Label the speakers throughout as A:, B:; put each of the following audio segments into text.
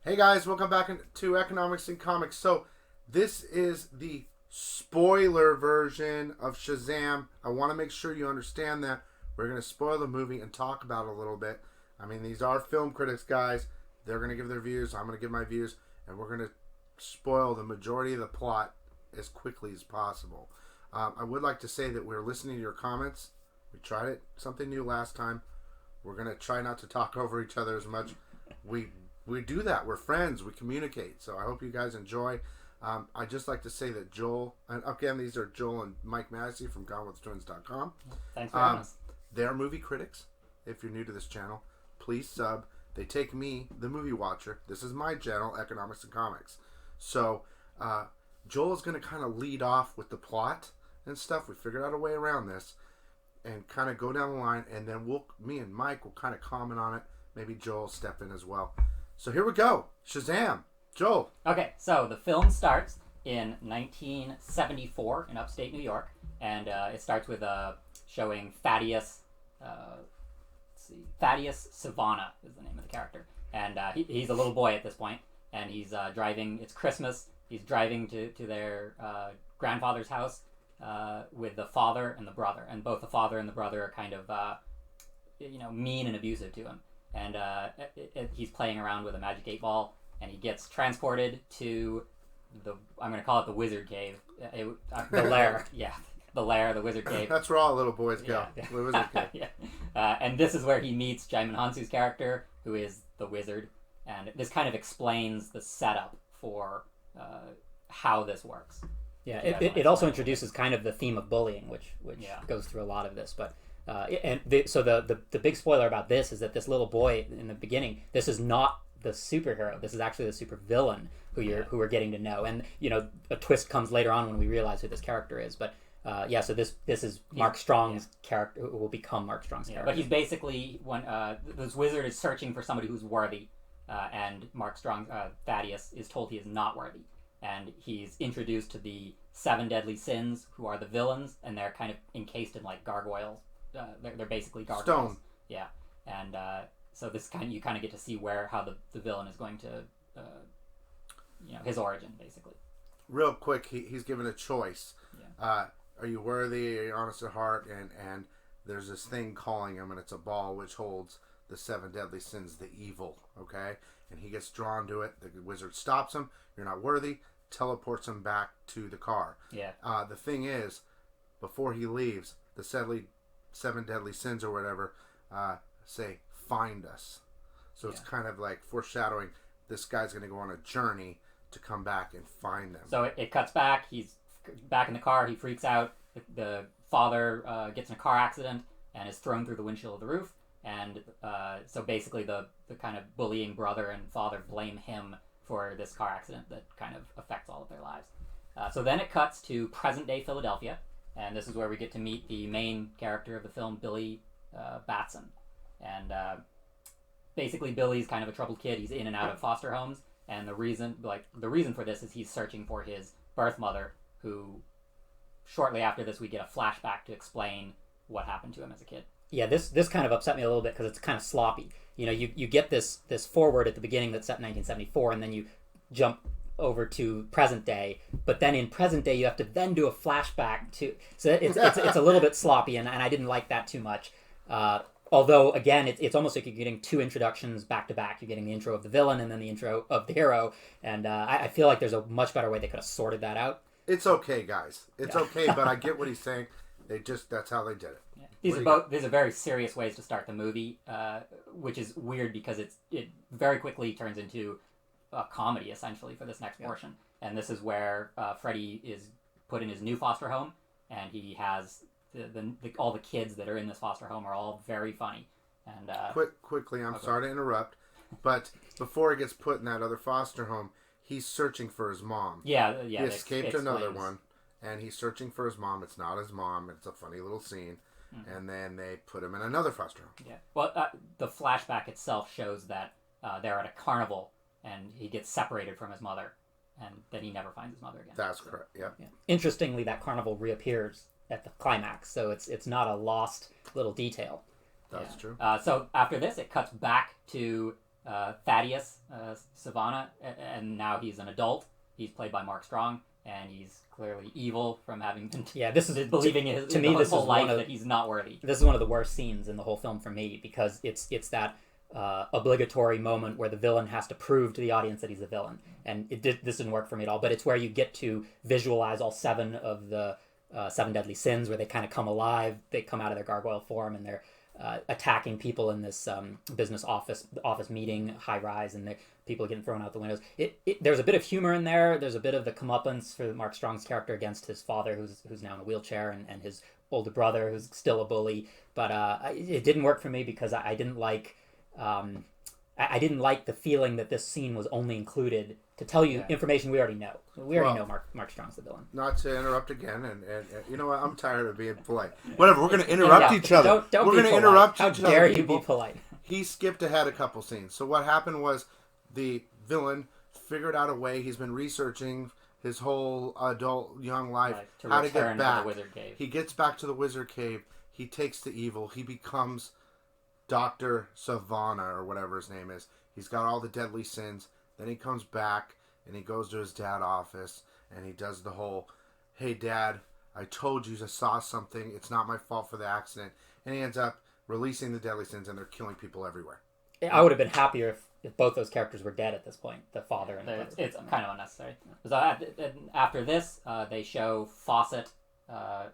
A: Hey guys, welcome back to Economics and Comics. So, this is the spoiler version of Shazam. I want to make sure you understand that. We're going to spoil the movie and talk about it a little bit. I mean, these are film critics, guys. They're going to give their views. I'm going to give my views. And we're going to spoil the majority of the plot as quickly as possible. I would like to say that we're listening to your comments. We tried it, something new last time. We're going to try not to talk over each other as much. We do that. We're friends. We communicate. So I hope you guys enjoy. I'd just like to say that Joel, and again, these are Joel and Mike Massey from GoneWithTwins.com.
B: Thanks for having us.
A: They're movie critics. If you're new to this channel, please sub. They take me, the movie watcher. This is my channel, Economics and Comics. So Joel is going to kind of lead off with the plot and stuff. We figured out a way around this and kind of go down the line, and then me and Mike will kind of comment on it. Maybe Joel will step in as well. So here we go. Shazam. Joel.
B: Okay, so the film starts in 1974 in upstate New York, and it starts with showing Thaddeus. Thaddeus Savannah is the name of the character, and he's a little boy at this point, and he's driving. It's Christmas. He's driving to their grandfather's house with the father and the brother, and both the father and the brother are kind of mean and abusive to him. And he's playing around with a magic 8-ball, and he gets transported to I'm going to call it the Wizard Cave. The lair. Yeah, the lair, the Wizard Cave.
A: That's where all little boys go.
B: Yeah.
A: The Wizard Cave.
B: Yeah. And this is where he meets Jaimin Hansu's character, who is the wizard. And this kind of explains the setup for how this works.
C: Yeah, it also introduces kind of the theme of bullying, which goes through a lot of this, but... So the big spoiler about this is that this little boy in the beginning, this is not the superhero. This is actually the supervillain who we're getting to know. And a twist comes later on when we realize who this character is. But so this is Mark Strong's character, who will become Mark Strong's character.
B: But he's basically this wizard is searching for somebody who's worthy, and Mark Strong Thaddeus is told he is not worthy, and he's introduced to the 7 deadly sins, who are the villains, and they're kind of encased in like gargoyles. They're basically gargoyles.
A: Stone.
B: Yeah, and so this you kind of get to see how the villain is going to, his origin basically.
A: Real quick, he's given a choice.
B: Yeah.
A: Are you worthy? Are you honest at heart? And there's this thing calling him, and it's a ball which holds the 7 deadly sins, the evil. Okay, and he gets drawn to it. The wizard stops him. You're not worthy. Teleports him back to the car.
B: Yeah.
A: The thing is, before he leaves, the 7 deadly sins or whatever say find us. So it's kind of like foreshadowing this guy's going to go on a journey to come back and find them.
B: So it cuts back. He's back in the car. He freaks out. The father gets in a car accident and is thrown through the windshield of the roof. And so basically the kind of bullying brother and father blame him for this car accident that kind of affects all of their lives. So then it cuts to present-day Philadelphia. And this is where we get to meet the main character of the film, Billy Batson. And basically, Billy's kind of a troubled kid. He's in and out of foster homes. And the reason for this is he's searching for his birth mother, who shortly after this we get a flashback to explain what happened to him as a kid.
C: Yeah, this kind of upset me a little bit because it's kind of sloppy. You get this forward at the beginning that's set in 1974, and then you jump over to present day, but then in present day you have to then do a flashback to, so it's a little bit sloppy, and I didn't like that too much. Although again, it's almost like you're getting 2 introductions back to back. You're getting the intro of the villain and then the intro of the hero, and I feel like there's a much better way they could have sorted that out.
A: It's okay, guys. It's okay, but I get what he's saying. That's how they did it.
B: Yeah. These are very serious ways to start the movie, which is weird because it very quickly turns into a comedy essentially for this next portion, and this is where Freddy is put in his new foster home, and he has all the kids that are in this foster home are all very funny. And
A: quickly, I'm sorry to interrupt, but before he gets put in that other foster home, he's searching for his mom.
B: He
A: escaped another one, and he's searching for his mom. It's not his mom. It's a funny little scene. Mm-hmm. And then they put him in another foster home.
B: Yeah. Well, the flashback itself shows that they're at a carnival, and he gets separated from his mother, and then he never finds his mother again.
A: That's correct. Yep.
C: Yeah. Interestingly, that carnival reappears at the climax, so it's not a lost little detail.
A: That's true.
B: So after this, it cuts back to Thaddeus Savannah, and now he's an adult. He's played by Mark Strong, and he's clearly evil from having been
C: this is
B: believing
C: to me this
B: whole
C: is
B: life
C: one of,
B: that he's not worthy.
C: This is one of the worst scenes in the whole film for me, because it's that obligatory moment where the villain has to prove to the audience that he's a villain, and this didn't work for me at all. But it's where you get to visualize all 7 of the 7 deadly sins, where they kind of come alive. They come out of their gargoyle form, and they're attacking people in this business office meeting, high rise, and people getting thrown out the windows. There's a bit of humor in there. There's a bit of the comeuppance for Mark Strong's character against his father, who's now in a wheelchair, and his older brother, who's still a bully. But it didn't work for me because I didn't like the feeling that this scene was only included to tell you information we already know. We already know Mark Strong's the villain.
A: Not to interrupt again, and you know what? I'm tired of being polite. Whatever, we're going to interrupt each other.
C: Don't
A: we're
C: going to
A: interrupt
C: How
A: each
C: dare
A: other.
C: you be polite?
A: He skipped ahead a couple scenes. So what happened was the villain figured out a way. He's been researching his whole adult young life how to get back.
B: To the Wizard Cave.
A: He gets back to the Wizard Cave. He takes the evil. He becomes Dr. Savannah, or whatever his name is. He's got all the deadly sins. Then he comes back and he goes to his dad's office and he does the whole, "Hey Dad, I told you I saw something. It's not my fault for the accident." And he ends up releasing the deadly sins, and they're killing people everywhere.
C: I would have been happier if both those characters were dead at this point, the father and the brother.
B: It's kind of unnecessary. So after this, they show Fawcett, the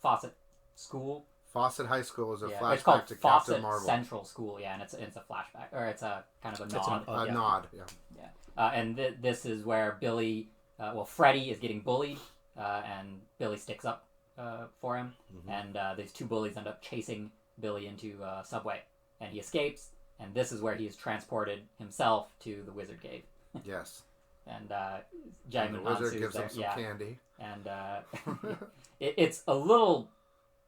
B: Fawcett School.
A: Fawcett High School is a
B: It's
A: flashback
B: called
A: to
B: Fawcett
A: Captain Marvel.
B: Central School, and it's a flashback, or it's a kind of a nod.
A: A nod, yeah.
B: And this is where Freddy is getting bullied, and Billy sticks up for him, and these 2 bullies end up chasing Billy into a subway, and he escapes, and this is where he is transported himself to the Wizard Cave.
A: Yes.
B: And
A: And the wizard gives him some candy.
B: And it's a little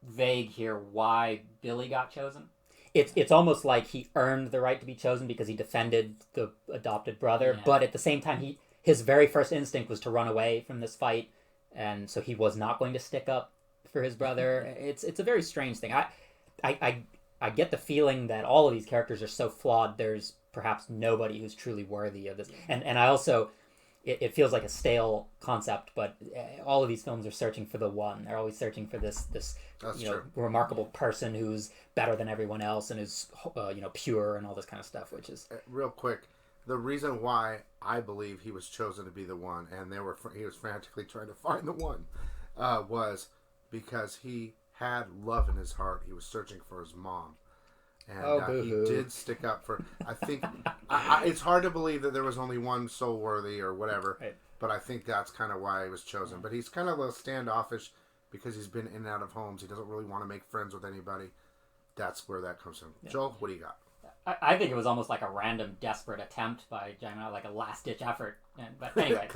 B: vague here why Billy got chosen.
C: It's almost like he earned the right to be chosen because he defended the adopted brother, but at the same time, his very first instinct was to run away from this fight, and so he was not going to stick up for his brother. It's a very strange thing. I get the feeling that all of these characters are so flawed. There's perhaps nobody who's truly worthy of this, and I also. It feels like a stale concept, but all of these films are searching for the one. They're always searching for this remarkable person who's better than everyone else and is pure and all this kind of stuff. Which is
A: real quick. The reason why I believe he was chosen to be the one, and he was frantically trying to find the one, was because he had love in his heart. He was searching for his mom. And he did stick up for. I think it's hard to believe that there was only one soul worthy or whatever,
C: right.
A: But I think that's kind of why he was chosen. But he's kind of a little standoffish because he's been in and out of homes. He doesn't really want to make friends with anybody. That's where that comes from. Yeah. Joel, what do you got?
B: I think it was almost like a random, desperate attempt by GEMINI, like a last-ditch effort. But anyway,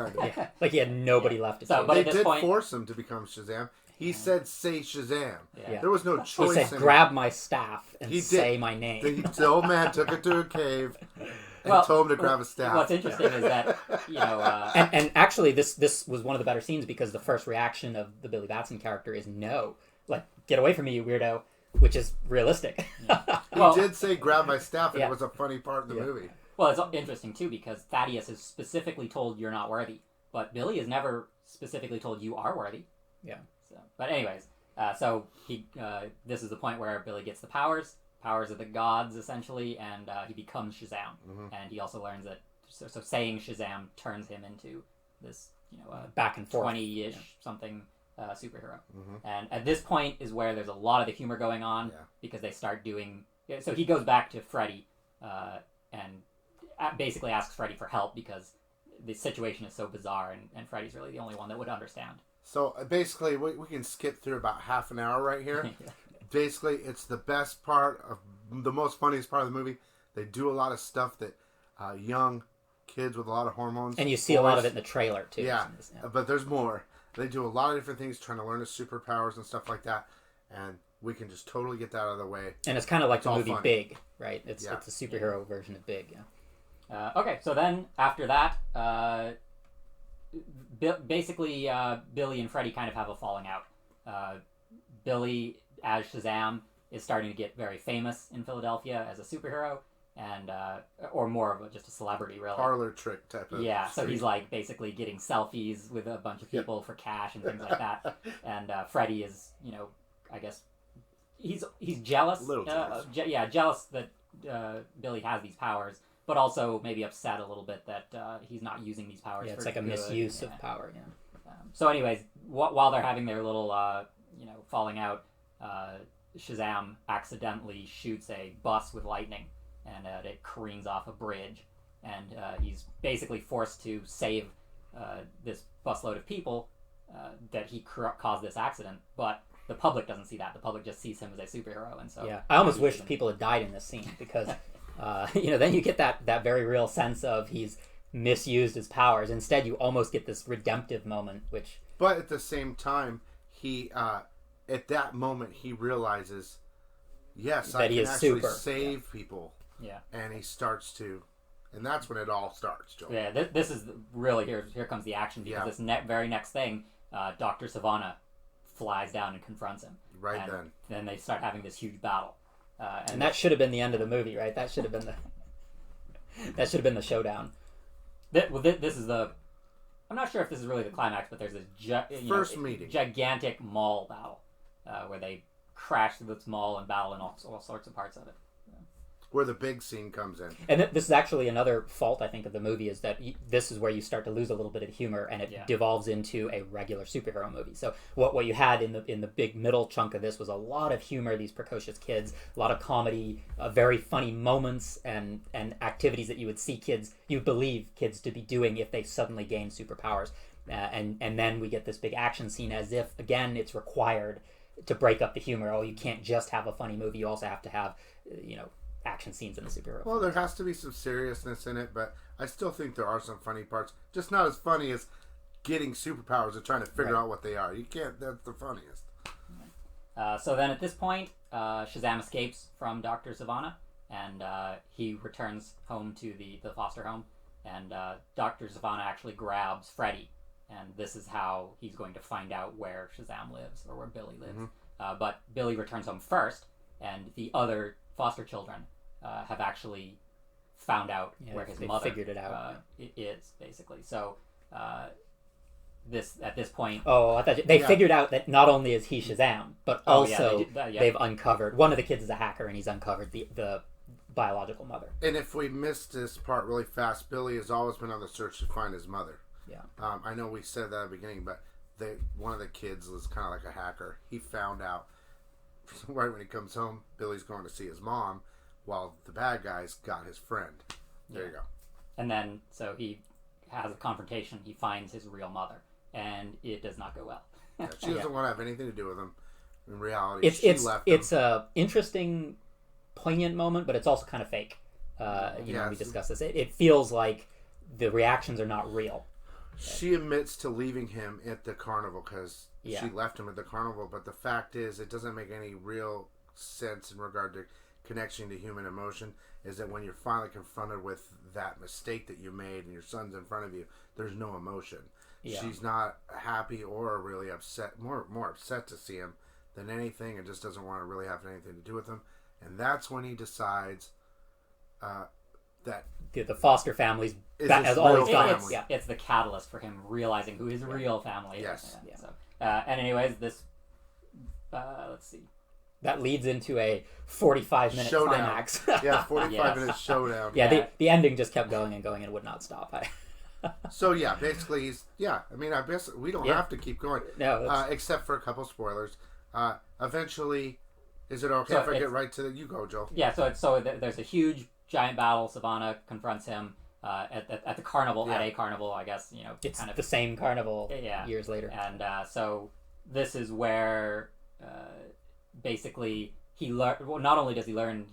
C: like he had nobody left to
A: But they did force him to become Shazam. He said, "Say Shazam."
C: Yeah.
A: There was no choice.
C: He said, "Grab my staff and say my name."
A: The old man took it to a cave and told him to grab a staff.
B: What's interesting is that
C: and actually, this was one of the better scenes because the first reaction of the Billy Batson character is no, like get away from me, you weirdo, which is realistic.
A: He did say, "Grab my staff," and it was a funny part of the movie.
B: Well, it's interesting too because Thaddeus is specifically told you're not worthy, but Billy is never specifically told you are worthy.
C: Yeah.
B: But anyways, so this is the point where Billy gets the powers of the gods, essentially, and he becomes Shazam. Mm-hmm. And he also learns that, so saying Shazam turns him into this,
C: back and forth
B: 20-ish something superhero. Mm-hmm. And at this point is where there's a lot of the humor going on, because they start doing... So he goes back to Freddy and basically asks Freddy for help because the situation is so bizarre, and Freddy's really the only one that would understand.
A: So basically, we can skip through about half an hour right here. Basically, it's the best part of the most funniest part of the movie. They do a lot of stuff that young kids with a lot of hormones.
C: And you see a lot of it in the trailer too.
A: Yeah, but there's more. They do a lot of different things, trying to learn the superpowers and stuff like that. And we can just totally get that out of the way.
C: And it's kind of like the movie Big, right? It's a superhero version of Big. Yeah.
B: Okay, so then after that. Basically, Billy and Freddy kind of have a falling out. Billy, as Shazam, is starting to get very famous in Philadelphia as a superhero, and or more of just a celebrity, really.
A: Parlor trick type of.
B: Yeah, so
A: street.
B: he's like basically getting selfies with a bunch of people for cash and things like that. And Freddy is, I guess he's jealous.
A: Little jealous.
B: Jealous that Billy has these powers, but also maybe upset a little bit that he's not using these powers.
C: Yeah, it's
B: for
C: like a
B: good.
C: misuse of power. Yeah.
B: So, anyways, while they're having their little, falling out, Shazam accidentally shoots a bus with lightning, and it careens off a bridge, and he's basically forced to save this busload of people that he caused this accident, but the public doesn't see that. The public just sees him as a superhero, and so
C: yeah, I almost wish people had died in this scene because then you get that very real sense of he's misused his powers. Instead, you almost get this redemptive moment, which.
A: But at the same time, he at that moment he realizes, yes,
C: that
A: I
C: he
A: can
C: is
A: actually
C: super.
A: save people.
B: Yeah,
A: and he starts to, and that's when it all starts, Joel.
B: Yeah, this is really here comes the action because this very next thing, Dr. Savannah flies down and confronts him.
A: Right
B: and then they start having this huge battle.
C: And that should have been the end of the movie, right? That should have been the showdown.
B: This is the. I'm not sure if this is really the climax, but there's a
A: first meeting,
B: gigantic mall battle where they crash through this mall and battle in all sorts of parts of it.
A: Where the big scene comes in.
C: And this is actually another fault, I think, of the movie, is that this is where you start to lose a little bit of humor, and it devolves into a regular superhero movie. So what you had in the big middle chunk of this was a lot of humor, these precocious kids, a lot of comedy, very funny moments, and activities that you would see you believe kids to be doing if they suddenly gain superpowers. And then we get this big action scene as if, again, it's required to break up the humor. Oh, you can't just have a funny movie, you also have to have, action scenes in the superhero.
A: Well, there has to be some seriousness in it, but I still think there are some funny parts. Just not as funny as getting superpowers and trying to figure out what they are. You can't. That's the funniest.
B: So then, at this point, Shazam escapes from Dr. Savannah, and he returns home to the foster home. And Dr. Savannah actually grabs Freddy, and this is how he's going to find out where Shazam lives or where Billy lives. Mm-hmm. But Billy returns home first, and the other foster children have actually found out where his mother
C: figured it out.
B: Is, basically. So at this point...
C: Oh, I thought they figured out that not only is he Shazam, but also they've uncovered... One of the kids is a hacker, and he's uncovered the biological mother.
A: And if we missed this part really fast, Billy has always been on the search to find his mother.
C: Yeah.
A: I know we said that at the beginning, but one of the kids was kind of like a hacker. He found out right when he comes home, Billy's going to see his mom, while the bad guys got his friend. There you go.
B: And then, so he has a confrontation. He finds his real mother, and it does not go well.
A: She doesn't want to have anything to do with him. In reality,
C: she left him. It's a interesting, poignant moment, but it's also kind of fake. We discussed this. It feels like the reactions are not real.
A: She admits to leaving him at the carnival because she left him at the carnival, but the fact is it doesn't make any real sense in regard to connection to human emotion, is that when you're finally confronted with that mistake that you made and your son's in front of you, there's no emotion. She's not happy or really upset, more upset to see him than anything, and just doesn't want to really have anything to do with him. And that's when he decides that
C: the foster family's has always got.
B: It's the catalyst for him realizing who his real family is.
A: Yes.
B: So, and anyways, this let's see.
C: That leads into a 45-minute climax.
A: 45-minute showdown.
C: The ending just kept going and going and would not stop.
A: So basically he's I guess we don't have to keep going.
C: No,
A: except for a couple spoilers. Eventually, is it okay if I get right to the? You go, Joe.
B: Yeah. So there's a huge giant battle. Savannah confronts him at the carnival, at a carnival, I guess.
C: It's kind of the same carnival years later.
B: And so this is where basically he learned. Well, not only does he learn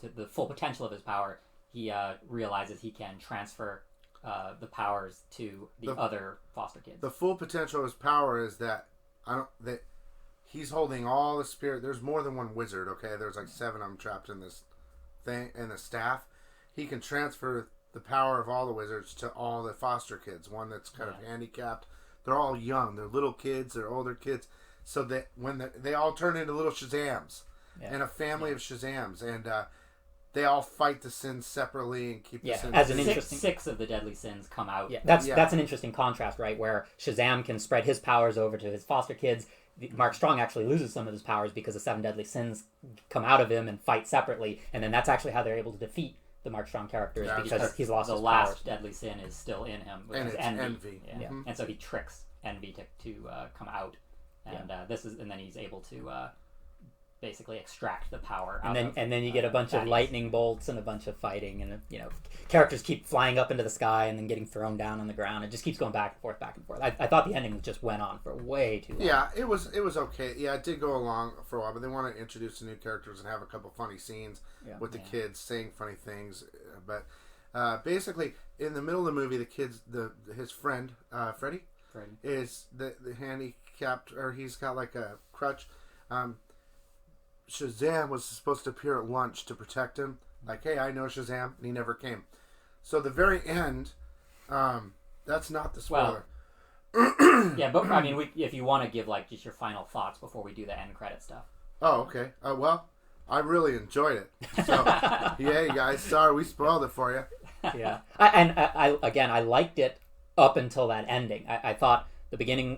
B: to the full potential of his power, he realizes he can transfer the powers to the other foster kids.
A: The full potential of his power is that he's holding all the spirit. There's more than one wizard. Okay, there's like 7 of them trapped in this thing in the staff. He can transfer the power of all the wizards to all the foster kids. One that's kind of handicapped. They're all young. They're little kids. They're older kids. So that when they all turn into little Shazams and a family of Shazams, and they all fight the sins separately and keep the sins.
C: as an
B: Six,
C: interesting.
B: six of the deadly sins come out.
C: Yeah, that's an interesting contrast, right? Where Shazam can spread his powers over to his foster kids. Mark Strong actually loses some of his powers because the 7 deadly sins come out of him and fight separately, and then that's actually how they're able to defeat the Mark Strong characters because he's lost
B: the
C: his
B: last
C: powers.
B: deadly sin is still in him, which
A: And
B: is
A: it's envy.
B: Yeah.
C: Yeah.
B: And so he tricks envy to come out, and and then he's able to basically extract the power.
C: And then you get a bunch of
B: Thaddeus.
C: lightning bolts and a bunch of fighting, and characters keep flying up into the sky and then getting thrown down on the ground. It just keeps going back and forth, back and forth. I thought the ending just went on for way too long.
A: Yeah, it was okay. Yeah, it did go along for a while, but they want to introduce the new characters and have a couple funny scenes with the kids saying funny things. But basically, in the middle of the movie, the kids, his friend Freddy is the handicapped, or he's got like a crutch. Shazam was supposed to appear at lunch to protect him. Like, hey, I know Shazam, and he never came. So the very end, that's not the spoiler.
B: Yeah, but I mean, if you want to give like just your final thoughts before we do the end credit stuff.
A: Oh, okay. Well, I really enjoyed it. So, yeah, you guys, sorry we spoiled it for you.
C: Yeah, I liked it up until that ending. I thought the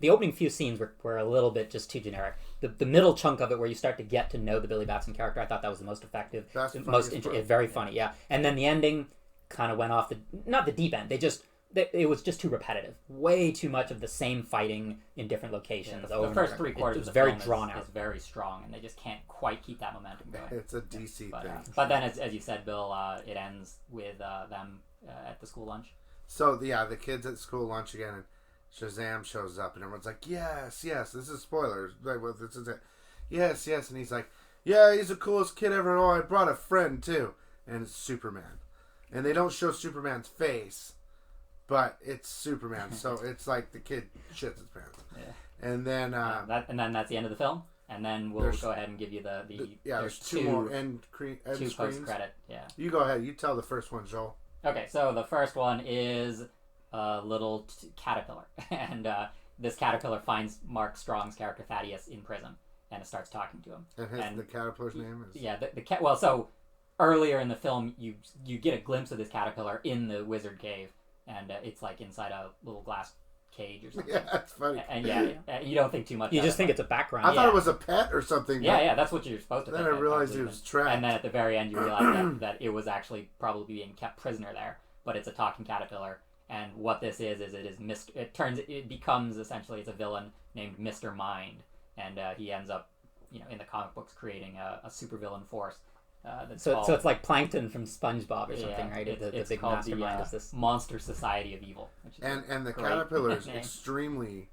C: opening few scenes were a little bit just too generic. The middle chunk of it, where you start to get to know the Billy Batson character, I thought that was the most effective, very funny. Yeah, and then the ending kind of went off not the deep end. It was just too repetitive. Way too much of the same fighting in different locations.
B: Yeah, the first 3/4 of the
C: very
B: film
C: drawn out.
B: is very strong, and they just can't quite keep that momentum going.
A: It's a DC thing.
B: But then, as you said, Bill, it ends with them at the school lunch.
A: So, yeah, the kids at school lunch again, and Shazam shows up, and everyone's like, yes, this is spoilers. Like, well, this is it. Yes, and he's like, yeah, he's the coolest kid ever. Oh, I brought a friend, too. And it's Superman. And they don't show Superman's face, but it's Superman. So it's like the kid shits his pants.
B: Yeah.
A: And then...
B: and then that's the end of the film. And then we'll go ahead and give you
A: there's two more end
B: two
A: screens.
B: post-credit. Yeah.
A: You go ahead. You tell the first one, Joel.
B: Okay, so the first one is a little caterpillar, and this caterpillar finds Mark Strong's character Thaddeus in prison, and it starts talking to him.
A: And the caterpillar's name is...
B: Yeah, the cat. Well, so earlier in the film, you get a glimpse of this caterpillar in the wizard cave, and it's like inside a little glass cage or something.
A: Yeah, that's funny.
B: And you don't think too much.
C: You
B: of
C: just
B: it,
C: think
B: but-
C: it's a background.
A: I thought it was a pet or something.
B: Yeah, that's what you're supposed to
A: Then
B: think.
A: I realized he was trapped.
B: And then at the very end, you realize that it was actually probably being kept prisoner there, but it's a talking caterpillar. And what this is it becomes essentially, it's a villain named Mr. Mind, and he ends up, in the comic books, creating a supervillain force.
C: So it's like Plankton from SpongeBob or something, right?
B: It's
C: the big
B: called
C: mastermind
B: the
C: is this
B: Monster Society of Evil. Which is
A: And the
B: great
A: caterpillar is
B: name.
A: extremely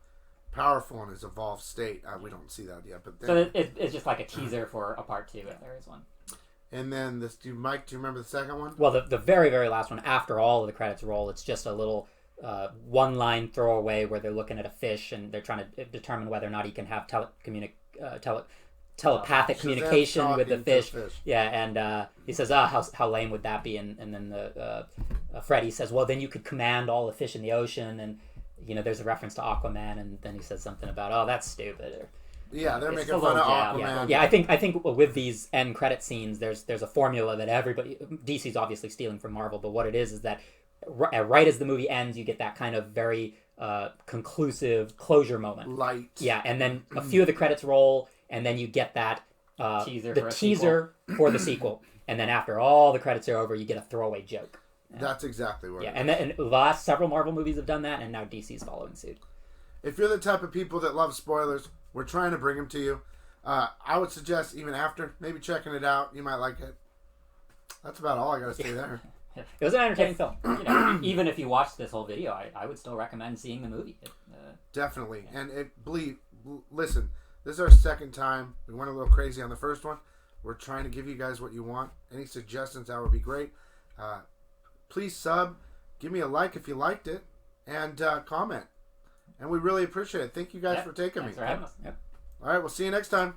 A: powerful in his evolved state. We don't see that yet, but then,
B: So it's just like a teaser for a part 2, if there is one.
A: and then this. Mike, do you remember the second one?
C: Well, the very, very last one, after all of the credits roll, it's just a little one-line throwaway where they're looking at a fish and they're trying to determine whether or not he can have telepathic communication with the fish. Yeah, and he says, how lame would that be? And then Freddy says, well, then you could command all the fish in the ocean. And, there's a reference to Aquaman, and then he says something about, oh, that's stupid. Or,
A: Yeah, they're
B: It's
A: making
B: a
A: fun of
B: little jab.
A: Aquaman.
C: Yeah, I think with these end credit scenes, there's a formula that everybody, DC's obviously stealing from Marvel, but what it is that right as the movie ends, you get that kind of very conclusive closure moment.
A: Light.
C: Yeah, and then a few of the credits roll, and then you get that teaser for the sequel, and then after all the credits are over, you get a throwaway joke.
A: That's exactly what.
C: Yeah, and the last several Marvel movies have done that, and now DC's following suit.
A: If you're the type of people that love spoilers, we're trying to bring them to you. I would suggest even after maybe checking it out, you might like it. That's about all I got to say there.
C: It was an entertaining film.
B: Even if you watched this whole video, I would still recommend seeing the movie.
A: Definitely. And listen, this is our second time. We went a little crazy on the first one. We're trying to give you guys what you want. Any suggestions, that would be great. Please sub. Give me a like if you liked it. And comment. And we really appreciate it. Thank you guys for taking me.
B: Thanks for having us.
C: Yep.
A: All right, we'll see you next time.